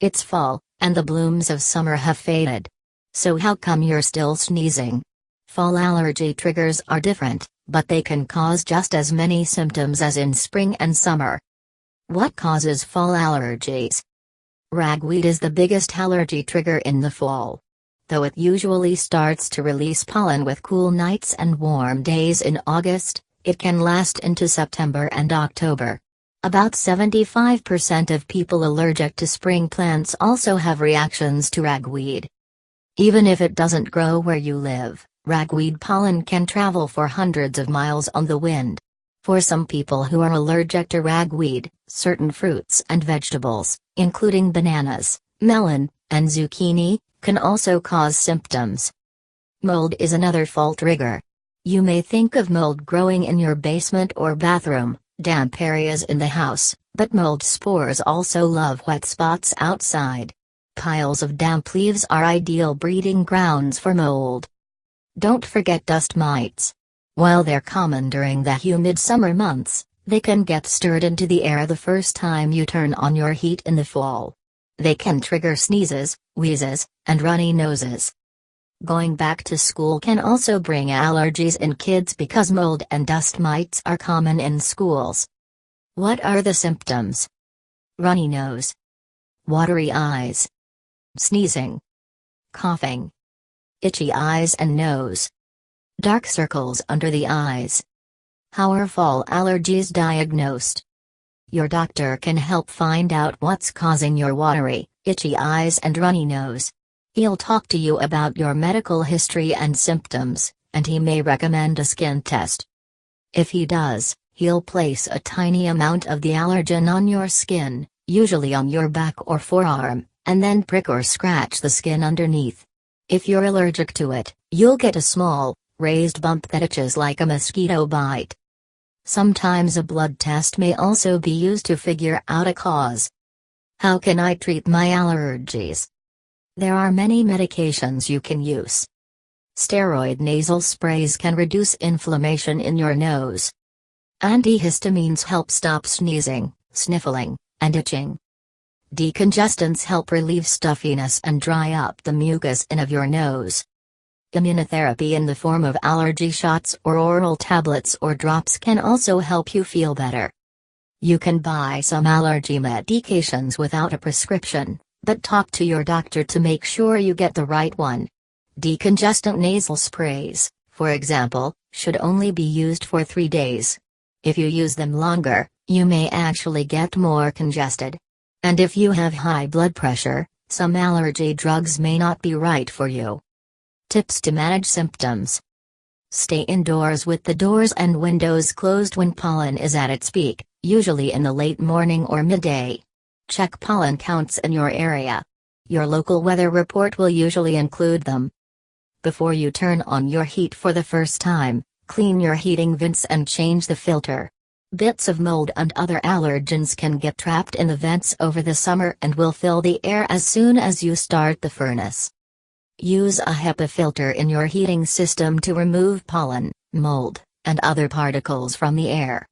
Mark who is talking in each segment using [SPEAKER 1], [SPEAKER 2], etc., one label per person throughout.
[SPEAKER 1] It's fall, and the blooms of summer have faded. So how come you're still sneezing? Fall allergy triggers are different, but they can cause just as many symptoms as in spring and summer. What causes fall allergies? Ragweed is the biggest allergy trigger in the fall. Though it usually starts to release pollen with cool nights and warm days in August, it can last into September and October. About 75% of people allergic to spring plants also have reactions to ragweed. Even if it doesn't grow where you live, ragweed pollen can travel for hundreds of miles on the wind. For some people who are allergic to ragweed, certain fruits and vegetables, including bananas, melon, and zucchini, can also cause symptoms. Mold is another fall trigger. You may think of mold growing in your basement or bathroom, damp areas in the house, but mold spores also love wet spots outside. Piles of damp leaves are ideal breeding grounds for mold. Don't forget dust mites. While they're common during the humid summer months, they can get stirred into the air the first time you turn on your heat in the fall. They can trigger sneezes, wheezes, and runny noses. Going back to school can also bring allergies in kids because mold and dust mites are common in schools. What are the symptoms? Runny nose, watery eyes, sneezing, coughing, itchy eyes and nose, dark circles under the eyes. How are fall allergies diagnosed? Your doctor can help find out what's causing your watery, itchy eyes and runny nose. He'll talk to you about your medical history and symptoms, and he may recommend a skin test. If he does, he'll place a tiny amount of the allergen on your skin, usually on your back or forearm, and then prick or scratch the skin underneath. If you're allergic to it, you'll get a small, raised bump that itches like a mosquito bite. Sometimes a blood test may also be used to figure out a cause. How can I treat my allergies? There are many medications you can use. Steroid nasal sprays can reduce inflammation in your nose. Antihistamines help stop sneezing, sniffling, and itching. Decongestants help relieve stuffiness and dry up the mucus in of your nose. Immunotherapy in the form of allergy shots or oral tablets or drops can also help you feel better. You can buy some allergy medications without a prescription, but talk to your doctor to make sure you get the right one. Decongestant nasal sprays, for example, should only be used for 3 days. If you use them longer, you may actually get more congested. And if you have high blood pressure, some allergy drugs may not be right for you. Tips to manage symptoms. Stay indoors with the doors and windows closed when pollen is at its peak, usually in the late morning or midday. Check pollen counts in your area. Your local weather report will usually include them. Before you turn on your heat for the first time, clean your heating vents and change the filter. Bits of mold and other allergens can get trapped in the vents over the summer and will fill the air as soon as you start the furnace. Use a HEPA filter in your heating system to remove pollen, mold, and other particles from the air.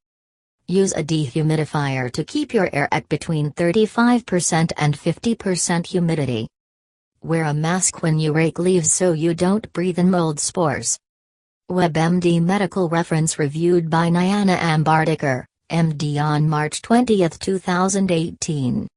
[SPEAKER 1] Use a dehumidifier to keep your air at between 35% and 50% humidity. Wear a mask when you rake leaves so you don't breathe in mold spores. WebMD Medical Reference Reviewed by Nayana Ambardekar, MD on March 20, 2018.